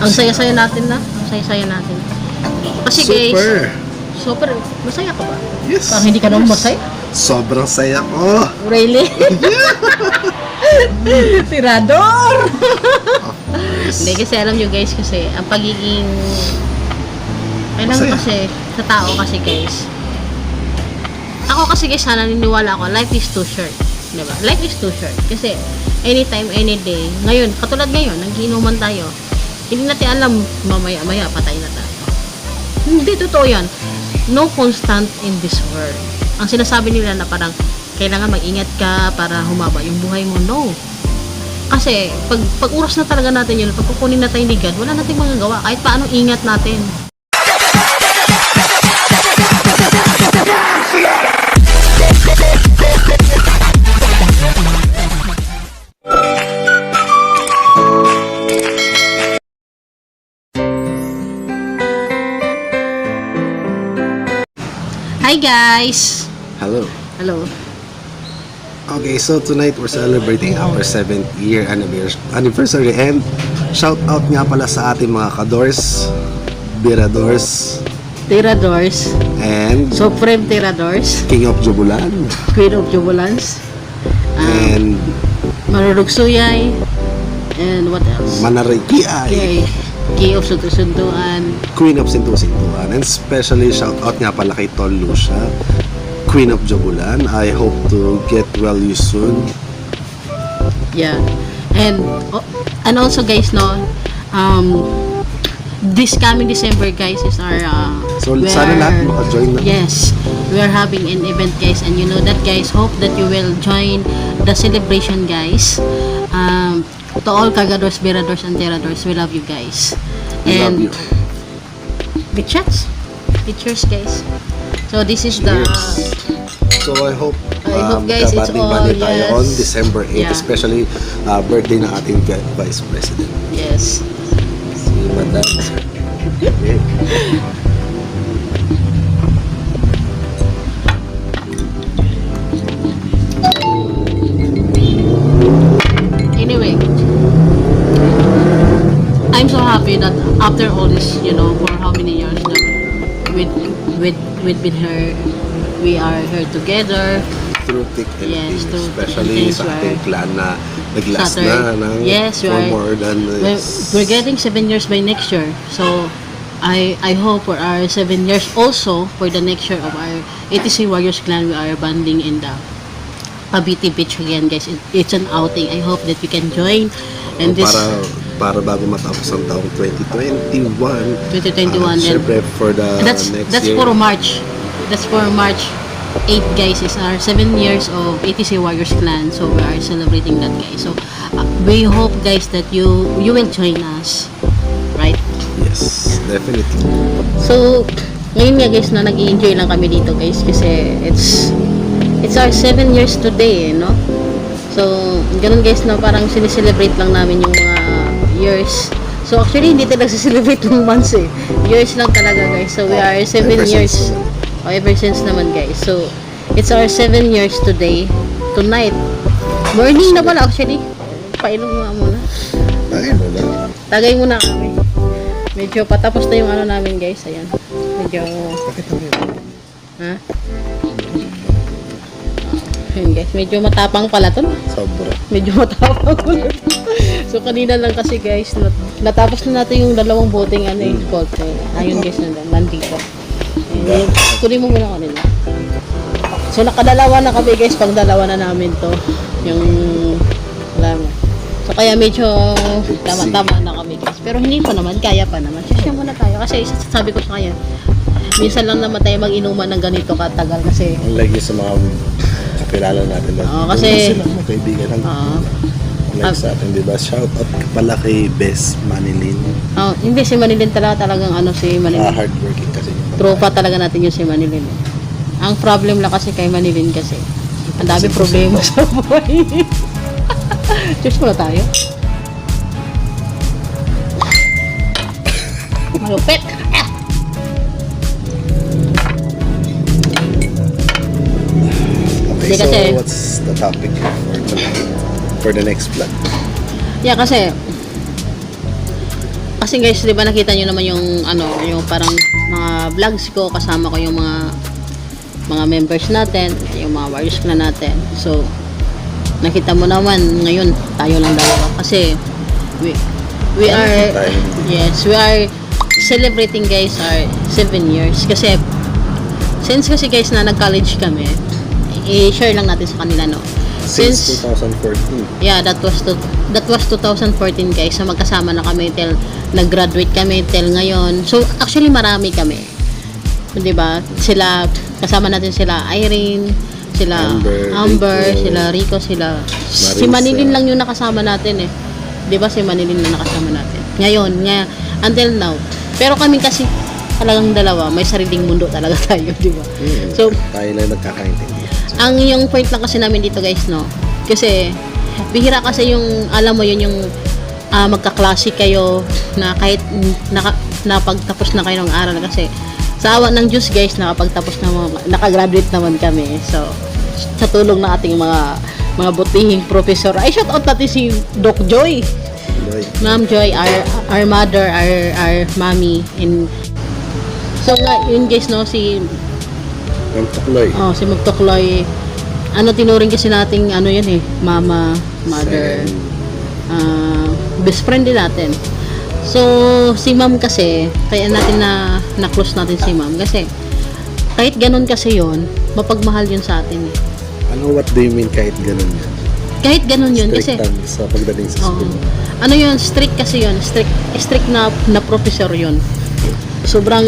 Ang saya-saya natin na. Ang saya-saya natin. Kasi guys, super. Masaya ka ba? Yes. Parang hindi ka naman masaya? Sobrang saya ko. Really? Tirador! Hindi, kasi alam nyo guys, kasi ang pagiging kailangan kasi sa tao kasi guys, ako kasi guys, naniniwala ako, life is too short, diba? Life is too short kasi anytime, any day, ngayon, katulad ngayon, nagiinuman tayo, hindi natin alam, mamaya-maya patay na tayo. Hindi totoo yan. No constant in this world. Ang sinasabi nila na parang kailangan mag-ingat ka para humaba yung buhay mo. No. Kasi pag oras na talaga natin yun, pag kukunin na tayo ni God, wala nating magagawa. Kahit paano ingat natin. Hi guys! Hello. Hello. Okay, so tonight we're celebrating our 7th year anniversary and shout out nga pala sa ating mga kadors, biradors, Tiradors. and Supreme Tiradors. King of Jubulan, Queen of Jubulans. and Marurog Suyay. And what else? Manarikiay, Okay. Key of Suntusuntuan. Queen of Sintu-Sintuan, and especially shout out nga pala kay Tol Lucia, Queen of Jubulan. I hope to get well you soon. Yeah. And also guys, no, this coming December guys is our So sana lahat maka-join na. yes, we are having an event guys, and you know that guys, hope that you will join the celebration guys. To all Kagadors, Biradors, and Tiradors, we love you guys. We love And you. pictures guys. So this is the Cheers. So I hope guys, it's all, tayo yes. on December 8, Yeah. especially birthday na ating Vice President. yes. Si Madam. Okay. Anyway, I'm so happy that after all this, you know, for how many years that with been here, we are here together. Through thick and Yes, thin, through thick especially and thin, sa we ating are- clan na nag-last Saturn. na ng Yes, we for are- more than We're getting 7 years by next year, so I hope for our 7 years also for the next year of our ATC Warriors clan, we are banding in the Cavite Beach again, guys. It's an outing. I hope that you can join. And this para bago matapos ang taong 2021. 2021, then Siyempre for the that's next year. for March. That's for March 8 guys. Is our 7 years of ATC Warriors clan. So we are celebrating that guys. So we hope guys that you will join us, right? Yes, definitely. So ngayon nga guys na nag-i-enjoy lang kami dito guys kasi it's our 7 years today, no? So ganun guys na parang sineselebrate lang namin yung mga years. So actually hindi tayo nagsiselebrate ng months eh. Years lang talaga guys. So we are 7 Ever years. since. Ever since naman guys. So it's our 7 years today. Tonight. Morning na pala actually. Painom nga muna. Ay, wala. Tagay muna kami. Medyo patapos na yung ano namin guys. Ayan. Medyo Bakit ang yun? ha? Ayan guys. Medyo matapang pala to. Sobra. Medyo matapang pala to. So kanina lang kasi guys, natapos na natin yung dalawang boteng ano yung cold. Ayun guys, nandito. Ayan, kunin mo muna kanila. So nakadalawa na kami guys, pang dalawa na namin to. Yung alam mo. So kaya medyo tama-tama na kami guys. Pero hindi pa naman, kaya pa naman. Siya muna tayo kasi sabi ko sa kanya, minsan lang naman tayo mag-inuman ng ganito katagal kasi Ang lagi sa mga kakilala natin. Oo, kasi- sila mga kaibigan ng Ah. sa atin, di ba? Shout out pala kay Bess Manilin. hindi si Manilin talagang ano si Manilin. Hardworking kasi. Tropa talaga natin yung si Manilin. Ang problem lang kasi kay Manilin kasi ang dami problema sa buhay. Cheers muna tayo. Malupit. Okay, Hindi so kasi- what's the topic for tonight? For the next vlog? Yeah, kasi Kasi guys, 'di ba nakita niyo naman yung yung parang mga vlogs ko, kasama ko yung mga members natin, yung mga warriors na natin. So, nakita mo naman ngayon tayo lang dalawa kasi we are we are celebrating guys our 7 years kasi since kasi guys na nag-college kami, i-share lang natin sa kanila, no. Since 2014. Yeah, that was 2014 guys. So magkasama na kami till nag-graduate kami till ngayon. So actually marami kami. 'Di ba? Sila kasama natin sila Irene, sila Amber, sila Rico, sila si Manilin lang yung nakasama natin eh. 'Di ba si Manilin lang nakasama natin. Ngayon, until now. Pero kami kasi talagang dalawa, may sariling mundo talaga tayo, 'di ba? So Tayo lang nagkakaintindi. ang yung point lang kasi namin dito guys, no, kasi bihira kasi yung alam mo yun yung magkaklase kayo na kahit napagtapos na kayo ng aral kasi sa awa ng Diyos guys nakapagtapos na nakagraduate naman kami. So sa tulong ng ating mga butihing professor, ay shout out natin si Doc Joy, Ma'am Joy, our mother, our mommy. And so nga yun guys, no, si Magtukloy. si Magtukloy, tinuring kasi nating yan eh, mama, mother, best friend din natin. So, si ma'am kasi, kaya natin na-close natin si ma'am kasi kahit ganun kasi yon, mapagmahal yun sa atin eh. What do you mean kahit ganun yan? Kahit ganun yun kasi sa pagdating sa school. yun, strict kasi yun, strict na professor yun. Sobrang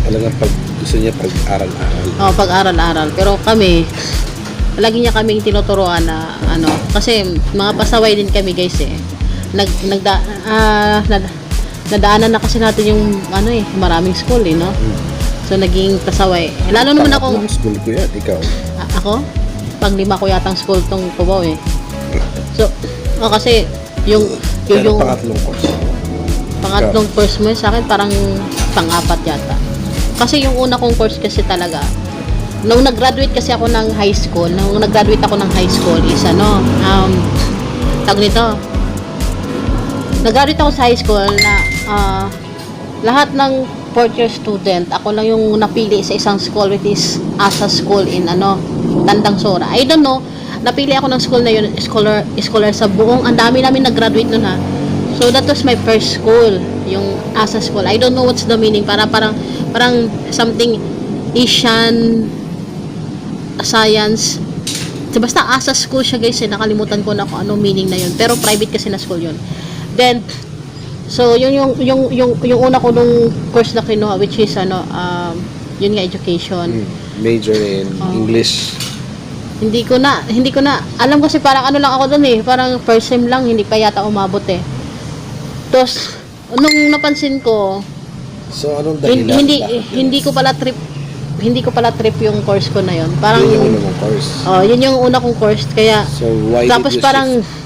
Talagang pag gusto niya pag-aral-aral. Pag-aral-aral. Pero kami, lagi niya kaming tinuturuan na kasi mga pasaway din kami guys eh. Nadaanan na kasi natin yung maraming school eh, no? So naging pasaway. Lalo naman ako. Pangatlong school ko yan, ikaw. Ako? Pang-5 ko yatang school tong Cubao eh. So, kasi yung Pangatlong course. pangatlong course mo sa akin parang pang-4 yata. Kasi yung una kong course kasi talaga, nung nag-graduate kasi ako ng high school, is tag nito. Nag-graduate ako sa high school na lahat ng 4th year student, ako lang yung napili sa isang school which is Asa School in Tandang Sora. I don't know, napili ako ng school na yun, scholar sa buong, ang dami namin nag-graduate nun ha. So that was my first school, yung Asa School. I don't know what's the meaning, parang something Asian science. So, basta Asa School siya guys, nakalimutan ko na kung ano meaning na yun. Pero private kasi na school yun. Then so yung una ko nung course na kinuha which is yun nga, education. Major in English. Hindi ko na alam kasi parang lang ako doon eh, parang first sem lang, hindi pa yata umabot eh. Tapos nung napansin ko, so anong dahilan? hindi ko pala trip yung course ko na yun. Parang yun yung una mong course. Yun yung una kong course kaya So why tapos did you parang shift?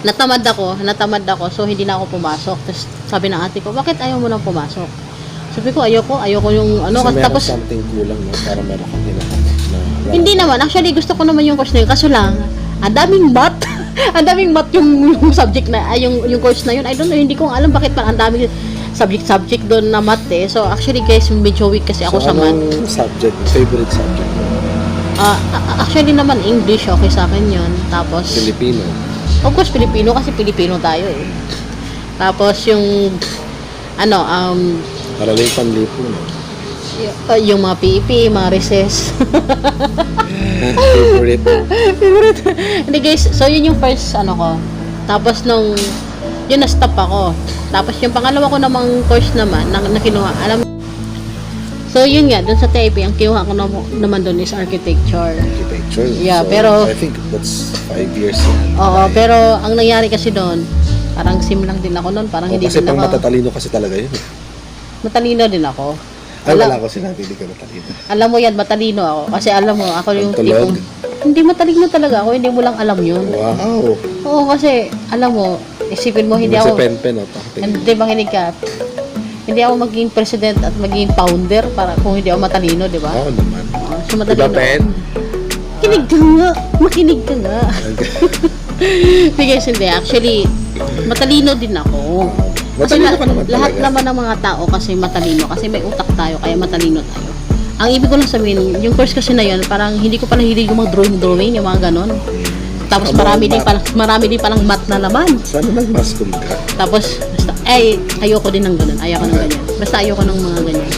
natamad ako so hindi na ako pumasok. Tapos sabi ng ate ko, bakit ayaw mo nang pumasok? Sabi ko, ayoko yung So tapos something kulang, no? Para meron kang hinahanap na hindi naman, actually gusto ko naman yung course na yun, kaso lang ang daming math ang daming math yung subject na yung course na yun. I don't know, hindi ko alam bakit pa ang daming subject doon na math eh. So actually guys, medyo weak kasi ako sa math. Anong subject, favorite subject mo? Actually naman English, okay sa akin yun. Tapos Filipino. of course Filipino kasi Filipino tayo eh. Tapos yung Aralay panlipo, no? yung mga PEP, mga recess. Favorite. Hindi guys, so yun yung first ko. Tapos nung yun na-stop ako. Tapos yung pangalawa ko namang course naman na kinuha, so yun nga, dun sa TIP, ang kinuha ko naman dun is architecture. Architecture. Yeah, so, pero I think that's 5 years yan. Oo, pero ang nangyari kasi doon, parang sim lang din ako noon, parang hindi Kasi din pang ako. matatalino kasi talaga yun. Matalino din ako. Ay, wala ko sinabi, hindi ka matalino. Alam mo yan, matalino ako. Kasi alam mo, ako yung Pagtulog? tipong, hindi matalino talaga ako, hindi mo lang alam yun. Wow. Oo, kasi, alam mo, isipin mo, hindi Kasi ako, pen-pen, oh. hindi makinig ka, hindi ako maging president at maging founder para kung hindi ako matalino, di ba? Oo naman. So, Diba matalino. pen? Makinig ka nga. Sige, hindi. Actually, matalino din ako. Kasi Matalino ka naman lahat talaga. naman ng mga tao kasi matalino. Kasi may utak tayo, kaya matalino tayo. Ang ibig ko lang sabihin, yung course kasi na yun, parang hindi ko pala hilig yung mga drawing, yung mga ganon. Tapos marami din palang math na naman. Sana nag-mascom ka. Tapos, basta, ayoko din ng ganun. Ayoko ng ganyan. Basta ayoko ng mga ganyan.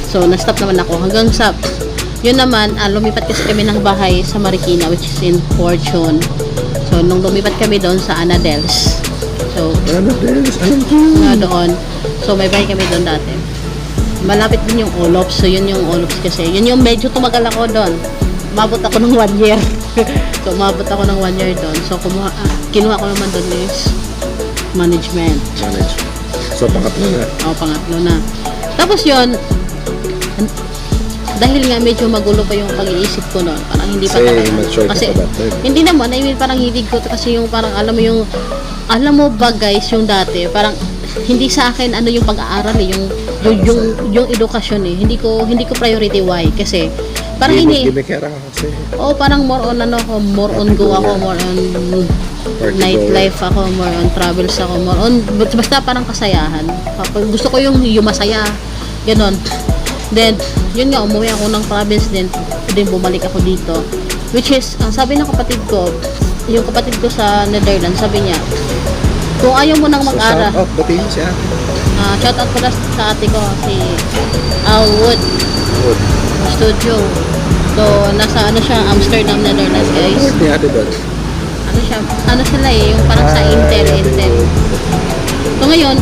So, na-stop naman ako. Hanggang sa, yun naman, lumipat kasi kami ng bahay sa Marikina, which is in Fortune. So, nung lumipat kami doon sa Anadels. So, Ano, Des? Alam ko. doon. So, may bahay kami doon dati. Malapit din yung Olops. So, yun yung Olops kasi. Yun yung medyo tumagal ako doon. Umabot ako ng 1 year. So, umabot ako ng 1 year doon. So, kinuha ko naman doon is management. So, pangatlo na. Pangatlo na. Tapos yun, dahil nga medyo magulo pa yung pag-iisip ko noon, parang hindi pa Kasi talaga. mature ka Kasi, pa that time. hindi naman, I mean, parang hilig ko to kasi yung parang, alam mo ba guys, yung dati, parang, hindi sa akin ano yung pag-aaral eh, yung edukasyon eh. Hindi ko priority why kasi parang Gimikera ka kasi. parang more on more on go ako, more on nightlife ako, more on travels ako, more on basta parang kasayahan. Gusto ko yung masaya. Ganon. Then, yun nga, umuwi ako ng province din bumalik ako dito. Which is, ang sabi ng kapatid ko, yung kapatid ko sa Netherlands, sabi niya, kung ayaw mo nang mag-aral, So, shout out, batiin mo siya. shout out pala sa ate ko, si Wood Good. Studio. So, nasa siya, Amsterdam, Netherlands, guys. Good ni ate doon. Ano sila yung parang sa Intel. So, ngayon,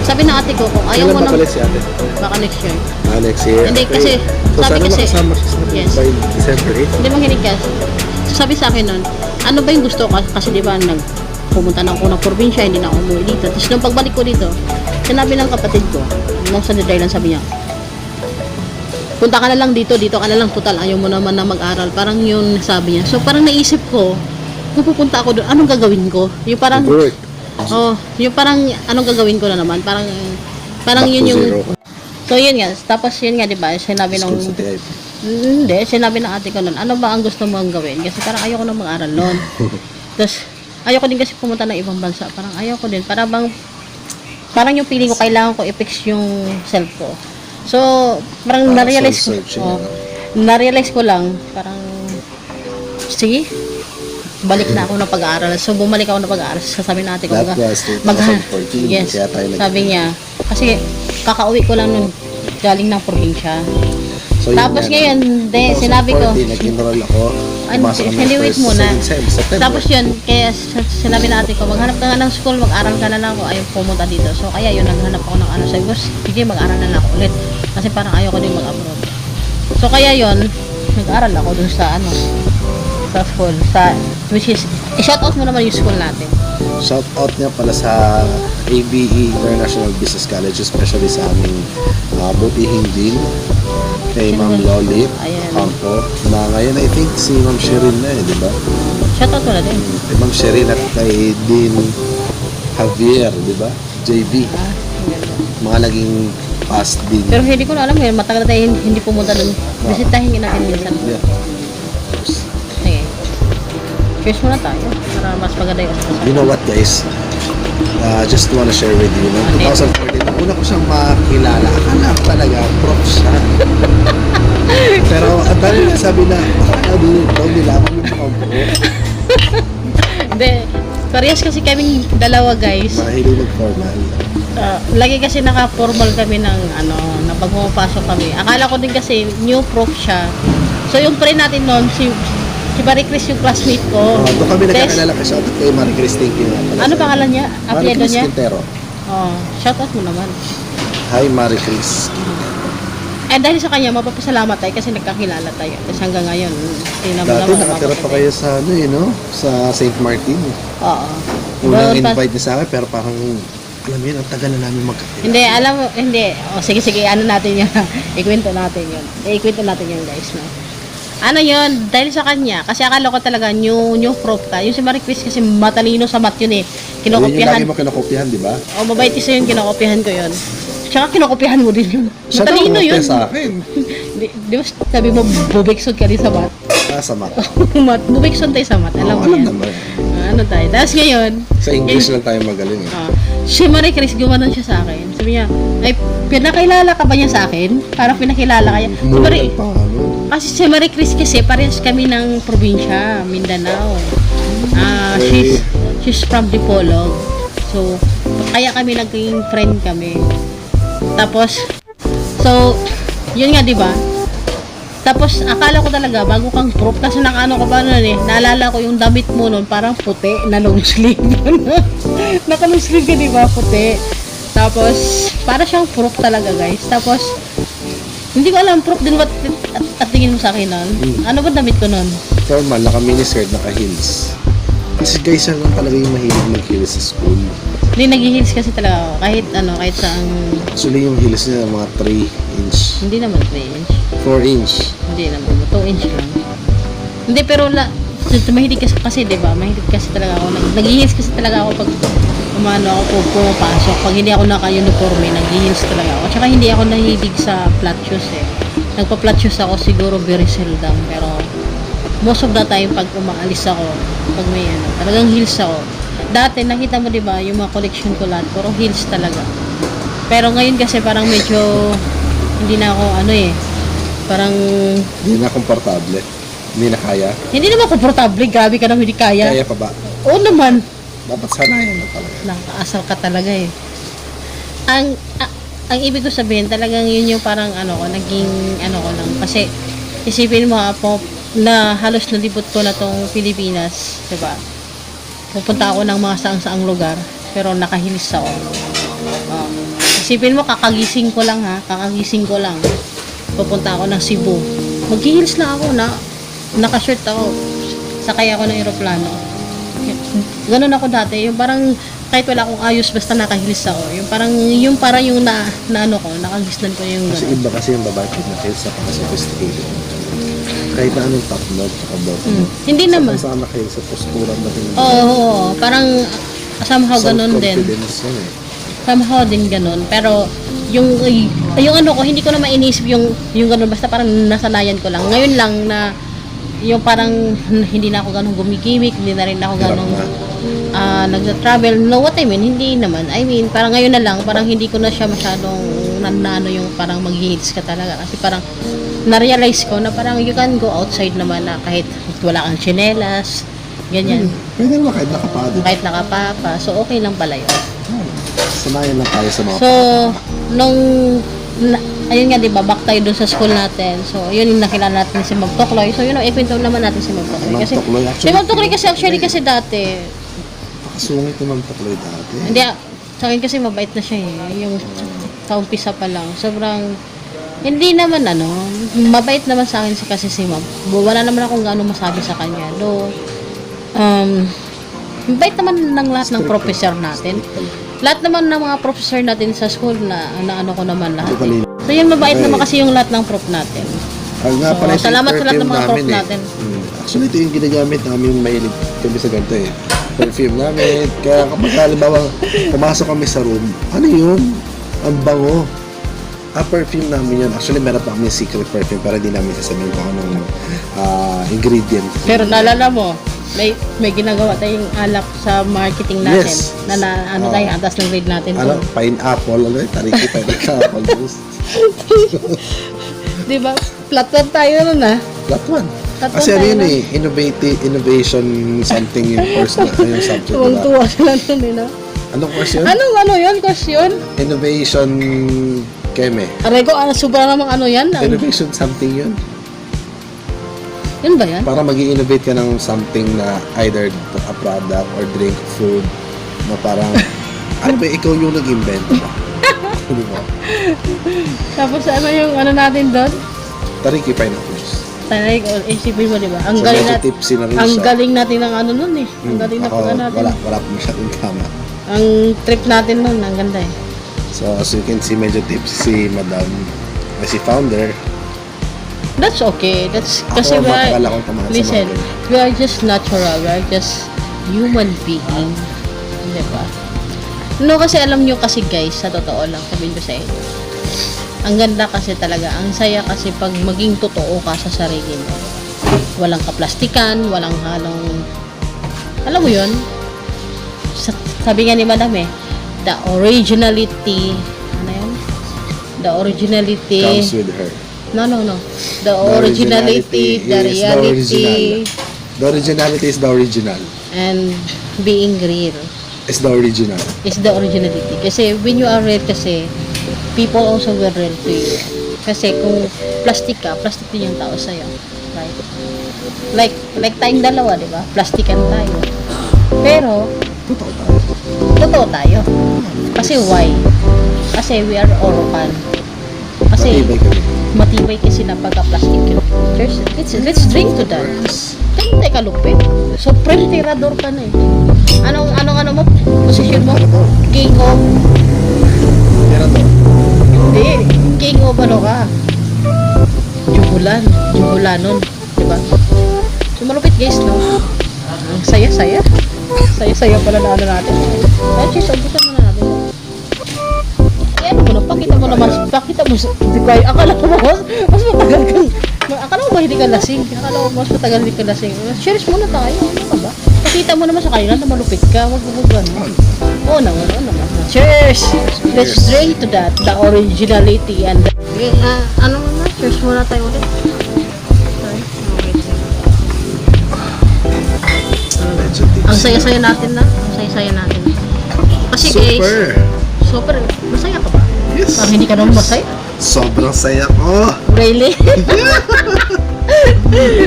sabi ng ate ko, kung ayaw Kailan mo nang, babalik si ate? baka next year. Next year. Hindi, Okay. kasi, So, sabi sana kasi, makasama siya sa yes. by December 8. Hindi makinig ka. So, sabi sa akin nun, ano ba yung gusto ko? Kasi di ba, pumunta na ako ng probinsya, hindi na ako umuwi dito. Tapos nung pagbalik ko dito, sinabi ng kapatid ko, nung sa Netherlands, sabi niya, punta ka na lang dito ka na lang, total, ayaw mo naman na mag-aral. Parang yun sabi niya. So, parang naisip ko, kung pupunta ako doon, anong gagawin ko? Yung parang, Work. yung parang, anong gagawin ko na naman? Parang Back yun to yung, zero. so yun nga, tapos yun nga, di ba, sinabi nung, School sa TIP. hindi, sinabi ng ate ko noon, ano ba ang gusto mong gawin? Kasi parang ayoko na mag-aral noon. Tapos, ayoko din kasi pumunta ng ibang bansa. Parang ayoko din. Parang yung feeling ko, kailangan ko i-fix yung self ko. So, parang Parang na-realize ko, soul-searching, na-realize ko lang, parang, sige, balik na ako ng pag-aaral. So, bumalik ako ng pag-aaral. Sasabi natin ko, That was 2014. yes, Kaya tayo sabi niya, kasi kakauwi ko lang nun, galing ng probinsya. So, Tapos yun ngayon, sinabi ko, 2014, nag-enroll ako. Pumasok ako ng hindi, wait first muna. September. Tapos yun, kaya sinabi natin ko, maghanap ka nga ng school, mag-aral ka na lang ako, ayaw pumunta dito. So, kaya yun, naghanap ako ng sabi ko, sige, mag-aral na lang ako ulit. Kasi parang ayaw ko din mag-abroad. So, kaya yun, nag-aral ako dun sa sa school, which is, i-shoutout mo naman yung school natin. Shout out nga pala sa ABE International Business College, especially sa aming butihing dean, kay Ma'am Lolit Ayan. Campo, na ngayon I think si Ma'am Sherin na di ba? Shoutout mo na din. Kay Ma'am Sherin at kay Dean Javier, di ba? JB, Ganda. mga naging past dean. Pero hindi ko na alam yun, matagal na tayo hindi pumunta dun. Bisitahin natin minsan. Yeah. Sige. Cheers muna tayo, para mas maganda yung usapan. You know what guys? Just wanna share with you, no? 2014, nung una ko siyang makilala, akala ko talaga prof siya. Pero ang dami nagsabi na, akala daw nila ako yung mukhang buo. Hindi, parehas kasi kaming dalawa guys. Mahilig mag-formal. Lagi kasi naka-formal kami ng na pag pumapasok kami. Akala ko din kasi new prof siya. So yung pre natin noon, si Marie Chris yung classmate ko. Doon kami Des, nagkakilala kasi shoutout kay Marie Chris, thank you nga pala. ano pangalan niya? Marie Apelyido Chris niya? Quintero. Shoutout mo naman. Hi Marie Chris. Dahil sa kanya, mapapasalamat tayo kasi nagkakilala tayo. Kasi hanggang ngayon, hindi naman Dati nakatira pa kayo sa sa St. Martin. Oo. Unang Doon pa- invite niya sa akin, pero parang, alam mo yun, ang tagal na namin magkakilala. Hindi, alam mo, hindi. Sige, natin yun. Ikwento natin yun. Ikwento natin yun, guys. No? Ano yun, dahil sa kanya, kasi akala ko talaga new prof ka. Yung si Marie Chris kasi matalino sa math yun eh. Yun yung Kinokopyahan. lagi mo kinokopyahan, di ba? Mabait kasi yun, kinokopyahan ko yun. Tsaka kinokopyahan mo din yun. Siya daw Matalino kumopya yun. sa akin. Di ba sabi mo, bubiksod ka rin sa math? Sa math. Bubiksod tayo sa math, alam mo Alam yan. naman. Ano tayo. Tapos ngayon, Sa English lang tayo magaling eh. Si Marie Chris, gumanon siya sa akin. Sabi niya, ay, pinakilala ka ba niya sa akin? Parang pinakilala kaya. Si Marie, pa, ano? kasi si Marie Chris kasi, parehas kami ng probinsya, Mindanao. She's from Dipolog. So, kaya kami naging friend kami. Tapos, so, yun nga, di ba? Tapos, akala ko talaga, bago kang proof, kasi nakaano ko ba nun eh, naalala ko yung damit mo nun, parang puti, na long sleeve. Naka-long sleeve ka, di ba? Puti. Tapos, para siyang proof talaga, guys. Tapos, hindi ko alam, proof din ba at tingin mo sa akin nun? Ano ba damit ko nun? Formal, naka-miniskirt, naka-heels. Kasi guys, yan lang talaga yung mahilig mag-heels sa school. Hindi, nag-heels kasi talaga ako. Kahit ano, kahit saan. Actually, yung heels niya, mga 3 inch. Hindi naman 3 inch. 4 inch. Hindi naman, 2 inch lang. Hindi, pero mahilig kasi, di ba? Mahilig kasi talaga ako. Nag-heels kasi talaga ako pag umano ako pumapasok. Pag hindi ako naka-uniforme, nag-heels talaga ako. Tsaka hindi ako nahilig sa flat shoes eh. Nagpa-flat shoes ako siguro very seldom. Pero most of the time, pag umaalis ako, pag may ano, talagang heels ako. Dati, nakita mo, di ba, yung mga collection ko lahat, puro heels talaga. Pero ngayon kasi parang medyo, hindi na ako, ano eh, parang, Hindi na komportable. Hindi na kaya. hindi naman komportable, grabe ka naman, hindi kaya. Kaya pa ba? Oo naman. Dapat sanayan na talaga. Nakaasar ka talaga eh. Ang ibig ko sabihin, talagang yun yung parang ano ko, naging ano ko lang. Kasi, isipin mo po, na halos nalibot ko na tong Pilipinas, diba? Pupunta ako ng mga saang-saang lugar, pero nakahilis ako. Isipin mo, kakagising ko lang ha, kakagising ko lang. Pupunta ako ng Cebu. Mag-heels na ako, naka-shirt ako. Sakay ako ng eroplano. Ganun ako dati, yung parang kahit wala akong ayos, basta nakahilis ako. Yung parang yung na ano ko, nakagisnan ko yung Kasi gano'n. iba kasi yung babae pag na-heels sa pang-sophisticated. Kahit na anong top knot, saka bottom. Hindi naman. Sa naka-heels sa postura natin. Oo, parang somehow ganun din. Self-confidence yan eh. Somehow din ganun. Pero yung ano ko, hindi ko na mainisip yung ganun. Basta parang nasanayan ko lang. Ngayon lang na yung parang hindi na ako ganun gumigimik, hindi na rin ako ganun nagsa-travel. No, what I mean, hindi naman. I mean, parang ngayon na lang, parang hindi ko na siya masyadong nanano yung parang mag-hits ka talaga. Kasi parang na-realize ko na parang you can go outside naman na kahit wala kang tsinelas, ganyan. Pwede naman kahit nakapado. Kahit nakapapa. So, okay lang pala yun. Sanayan lang tayo sa mga So, ayun nga, di ba, back tayo dun sa school natin. So, yun yung nakilala natin si Ma'am Tokloy. So, yun, ikwento naman natin si Ma'am Tokloy. Ma'am Kasi, Tokloy, si Ma'am Tokloy kasi dati, Nakasungit ni Ma'am Tokloy dati. hindi, sa akin kasi mabait na siya eh. Yung kaumpisa pa lang. Sobrang, hindi naman mabait naman sa akin kasi si Ma'am. Wala naman akong gaano masabi sa kanya. Though, mabait naman ng lahat ng professor natin. Lahat naman ng mga professor natin sa school na ano ko naman lahat. So yun, mabait naman kasi yung lahat ng prof natin. Nga pala, So, salamat sa lahat ng mga prof perfume natin. Actually, ito yung ginagamit namin, mahilig kami sa ganito eh. Perfume namin. Kaya kapag halimbawa, pumasok kami sa room, ano yun? Ang bango. Perfume namin yun. Actually, meron pa kami secret perfume pero hindi namin sasabihin kung anong ingredient. Pero naalala mo, may ginagawa tayong alak sa marketing natin. Yes. Tayo, atas ng grade natin. Ano? Pineapple. Ano? Tariki pineapple juice. Di ba? Platform tayo nun That one. That Kasi one ano yun tayo innovation something yung course na yung subject. Diba? Tuwang-tuwa sila nun eh, no? Anong course yun? Ano yun? Course yun? Innovation Keme. Aray ko, sobra namang ano yan. Innovation something yun. Yun ba yan? Para mag-i-innovate ka ng something na either a product or drink, food, na parang, ano ba, ikaw yung nag-invent ba? Di ba? Tapos ano yung ano natin doon? Tariki pineapple juice. Taray ko, isipin mo, di ba? Ang So, galing medyo natin. tipsy na rin Ang siya. galing natin ng ano nun eh. Ang galing na Ako, pagka natin. wala pa masyadong tama. Ang trip natin nun, ang ganda eh. So, as you can see, medyo tipsy si Madam, si Founder. That's okay. That's Ako, kasi matagal akong tumahan sa listen, mga ganun. we are just natural. We are just human being. Di ba? No, kasi alam nyo kasi guys, sa totoo lang, sabihin ko sa inyo. Ang ganda kasi talaga. Ang saya kasi pag maging totoo ka sa sarili mo. Walang kaplastikan, walang halong, alam mo yun? Sabi nga ni Madam the originality, ano yun? The originality, Comes with her. no. The originality, the is reality, The originality is the original. and being real Is the original. is the originality. Kasi when you are real kasi, people also will real to you. Kasi kung plastic ka, plastic din yung tao sa'yo. Right? Like tayong dalawa, di ba? Plastikan tayo. Pero, Totoo tayo. totoo tayo. Kasi why? Kasi we are Orocan. Kasi Matibay kami. matibay kasi na pagka-plastic yun. Let's drink to that. Kaya tayo kalupit. Supreme tirador ka na eh. Anong mo? Posisyon mo? King of? Pero to. Hindi. King of ano ka? Jubulanon. Diba? So malupit guys, no? Ang saya-saya. Saya-saya pala na ano natin. Ay, cheers, ubusan mo na natin. Ano mo na, pakita mo naman, hindi ko, akala mo mas matagal kang, akala mo ba hindi ka lasing? Akala mo mas matagal hindi ka lasing. Cheers muna tayo, ano ka ba? Pakita mo naman sa kanila na malupit ka, wag mo gano'n. Oo naman. Cheers! Let's drink to that, the originality and the... ano na, cheers muna tayo ulit. Sorry. Medyo tips. Ang saya-saya natin na, Kasi guys, super, masaya ka ba? Yes. Parang hindi ka naman masaya? Sobrang saya ko. Really?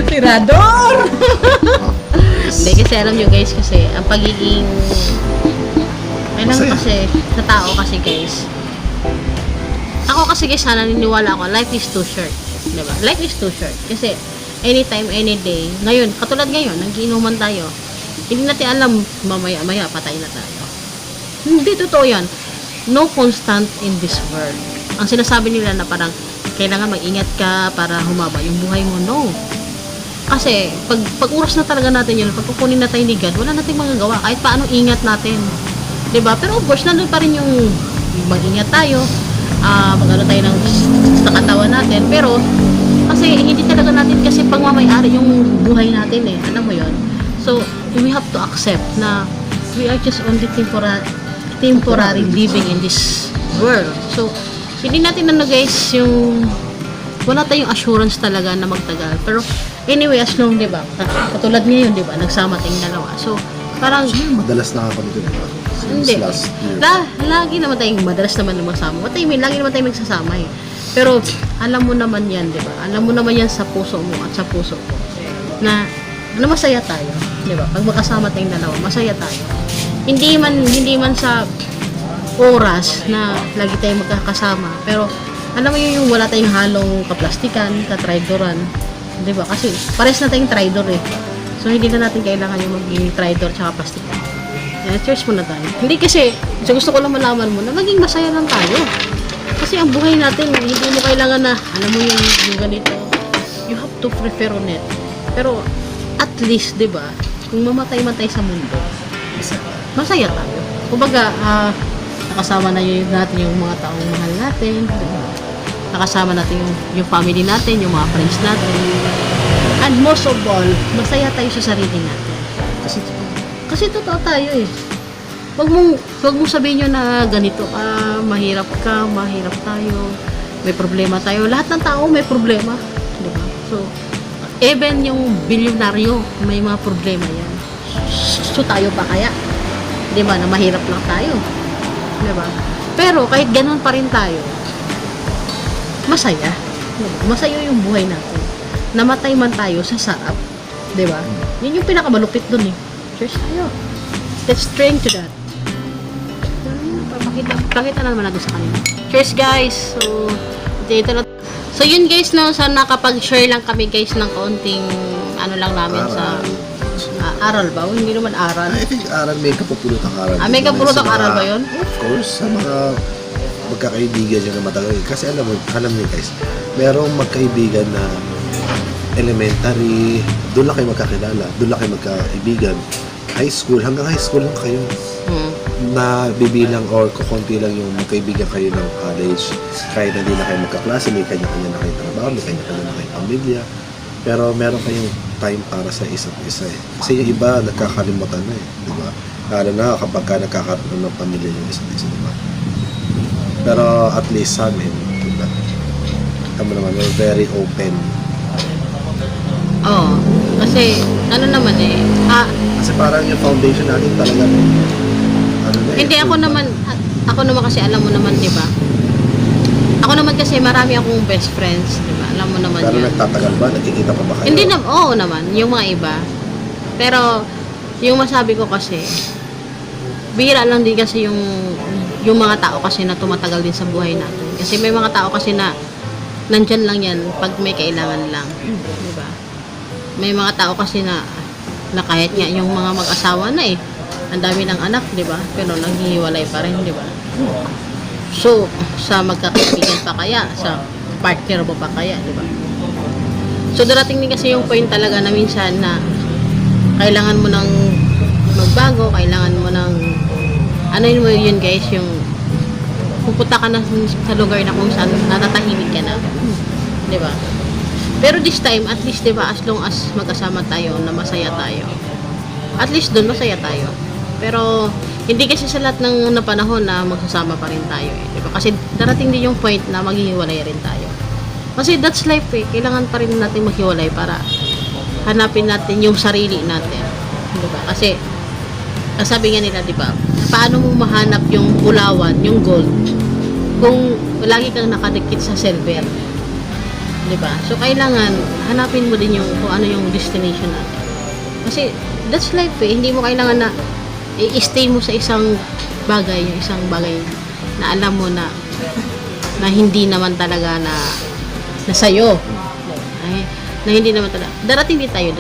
Tirador! Hindi, kasi alam nyo guys, kasi ang pagiging ayun lang Masaya. kasi, sa tao kasi guys, ako kasi guys, naniniwala ako, life is too short. Diba? Life is too short. Kasi, anytime, any day, ngayon, katulad ngayon, nagiinuman tayo, hindi natin alam, mamaya-maya, patay na tayo. Hindi, totoo yan. No constant in this world. Ang sinasabi nila na parang, kailangan mag-ingat ka para humaba yung buhay mo. No. Kasi, pag oras na talaga natin yun, pag kukunin na tayo ni God, wala nating magagawa. Kahit paano ingat natin. 'Di ba? Pero of course, nandun pa rin yung mag-ingat tayo, mag-ano tayo sa katawan natin. Pero, kasi hindi talaga natin kasi pangmamayari yung buhay natin eh. Alam mo yon. So, we have to accept na we are just only temporary living in this world. So, hindi natin guys, yung wala tayong assurance talaga na magtagal. Pero, anyway, as long, di ba? Katulad ngayon, di ba? Nagsama tayong dalawa. So, parang, Madalas na ako dito, diba? hindi. Since last year. Lagi naman tayong madalas naman magsama. What I mean, lagi naman tayong magsasama eh. Pero, alam mo naman yan, di ba? Alam mo naman yan sa puso mo at sa puso ko. Na masaya tayo. Di ba? Pag magkasama tayong dalawa, masaya tayo. Hindi man sa oras na lagi tayong magkakasama. Pero, alam mo yun yung wala tayong halong kaplastikan, katridoran. Di ba? Kasi, pares na tayong tridor eh. So, hindi na natin kailangan yung maging tridor tsaka plastikan. Cheers muna tayo. Hindi kasi, gusto ko lang malaman mo na maging masaya lang tayo. Kasi ang buhay natin, hindi mo kailangan na, alam mo yung ganito, you have to prefer on it. Pero, at least, di ba, kung mamatay man tayo sa mundo, masaya tayo. Kumbaga, nakasama na natin yung mga taong mahal natin, di ba? Nakasama natin yung family natin, yung mga friends natin. And most of all, masaya tayo sa sarili natin. Kasi totoo tayo eh. Wag mong sabihin nyo na ganito ka, mahirap tayo, may problema tayo. Lahat ng tao may problema. Diba? So, even yung bilyonaryo, may mga problema yan. So, tayo pa kaya? Diba? Na mahirap lang tayo. Diba? Pero, kahit ganun pa rin tayo, masaya. Diba? Masaya yung buhay natin. Namatay man tayo sa sarap. Diba? Yun yung pinakamalupit dun eh. Cheers tayo. Let's drink to that. Pakita na naman natin sa kanila. Cheers guys! So, dito na. So yun guys, no, so nakapag-share lang kami guys ng kaunting ano lang namin sa aral ba? Hindi naman aral. I think aral, may kapupulutang aral. May kapupulutang aral ba yun? Of course, sa mga magkakaibigan nyo na matagal. Kasi alam niyo guys, merong magkaibigan na elementary, doon lang kayo magkakilala, doon lang kayo magkaibigan. High school, hanggang high school lang kayo. Na bibilang or kukunti lang yung magkaibigan kayo ng college. Kahit na hindi na kayo magkaklase, may kanya-kanya na kayo trabaho, may kanya-kanya na kayo pamilya. Pero meron kayong time para sa isa't isa eh. Kasi yung iba, nagkakalimutan na eh. Diba? Lalo na kapag ka nagkakaroon ng pamilya yung isa't isa, diba? Pero at least sa amin, diba? Tama naman, we're very open. Oo. Kasi, ano naman eh, Kasi parang yung foundation natin talaga, ano na, hindi ako naman kasi alam mo naman, di ba? Ako naman kasi marami akong best friends, di ba? Alam mo naman pero yun. nagtatagal ba? Nakikita pa ba kayo? Hindi naman, oo naman, yung mga iba. Pero, yung masabi ko kasi, bihira lang din kasi yung mga tao kasi na tumatagal din sa buhay natin. Kasi may mga tao kasi na nandyan lang yan pag may kailangan lang. Di ba? May mga tao kasi na kahit nga yung mga mag-asawa na eh, ang dami ng anak, di ba? Pero naghihiwalay pa rin, di ba? So, sa magkakaibigan pa kaya, sa partner mo pa kaya, di ba? So, darating din kasi yung point talaga na minsan na kailangan mo ng magbago, kailangan mo ng ano yun guys, yung pupunta ka na sa lugar na kung saan natatahimik ka na. Di ba? Pero this time, at least, di ba, as long as magkasama tayo, na masaya tayo. At least doon, masaya tayo. Pero, hindi kasi sa lahat ng panahon na magsasama pa rin tayo. Eh, di ba? Kasi darating din yung point na maghihiwalay rin tayo. Kasi that's life eh. Kailangan pa rin natin maghiwalay para hanapin natin yung sarili natin. Di ba? Kasi, sabi nga nila, di ba, paano mo mahanap yung bulawan, yung gold, kung lagi kang nakadikit sa silver? Di ba? So, kailangan, hanapin mo din yung kung ano yung destination natin. Kasi, that's life eh. Hindi mo kailangan na i-stay mo sa isang bagay, yung isang bagay na alam mo na hindi naman talaga na sa'yo. Ay, na hindi naman talaga. Darating din tayo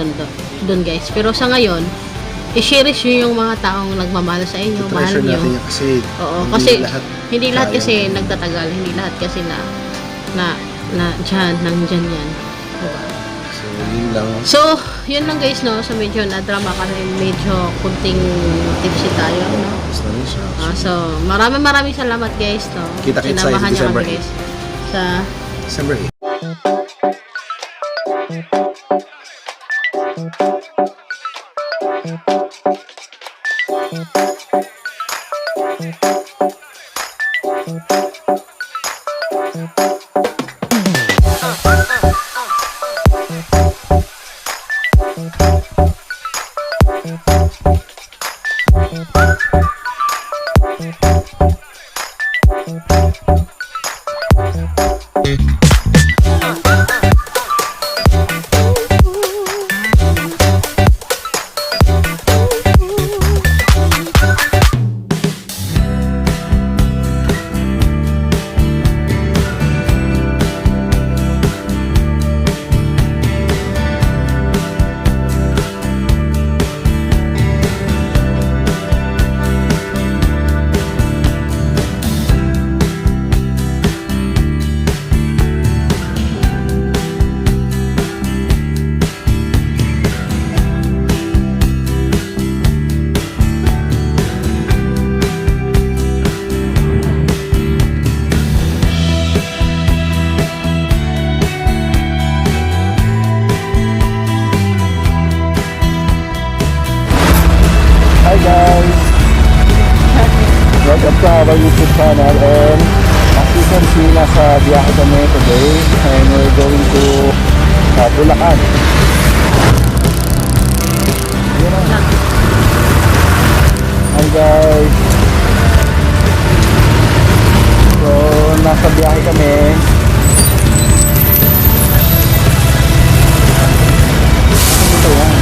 doon guys. Pero sa ngayon, i-cherish nyo yung mga taong nagmamahal sa inyo, mahal Treasure nyo. natin yan kasi, Oo, kasi hindi lahat kaya. kasi nagtatagal, hindi lahat kasi na nandyan yan. Diba? So, yun lang. So, yun lang guys, no? So, medyo na-drama ka rin, medyo kunting tipsy tayo, no? Tapos na rin siya. So, maraming salamat guys, no? Kita-kits tayo sa Sinamahan niyo December kami, guys. Sa December 8. Hi guys! Welcome to our YouTube channel, and as you can see, nasa biyahe kami today and we're going to Bulacan. Yun na. Hi guys! So, nasa biyahe kami. Ito yan.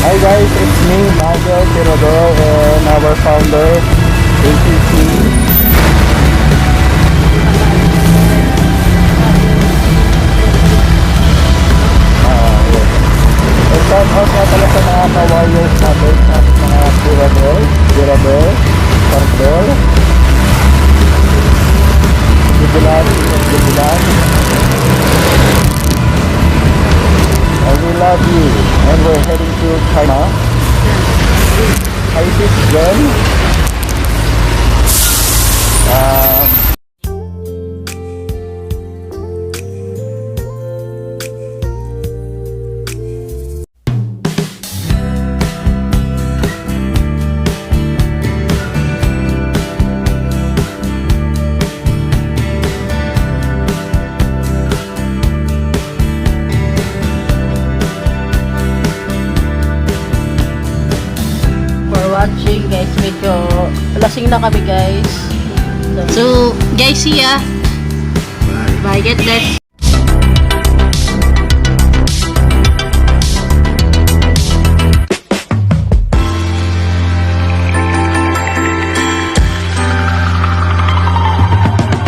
Hi guys, it's me, Nigel Tirador, and our founder, ATC. And shout out nga pala sa mga ka-warriors natin, sa mga Tirador, Tardor, Bibulan. And we love you. And we're heading to China. Hi, sis Jen. guys, medyo lasing na kami guys. So, guys, see ya. Bye. Bye, get blessed.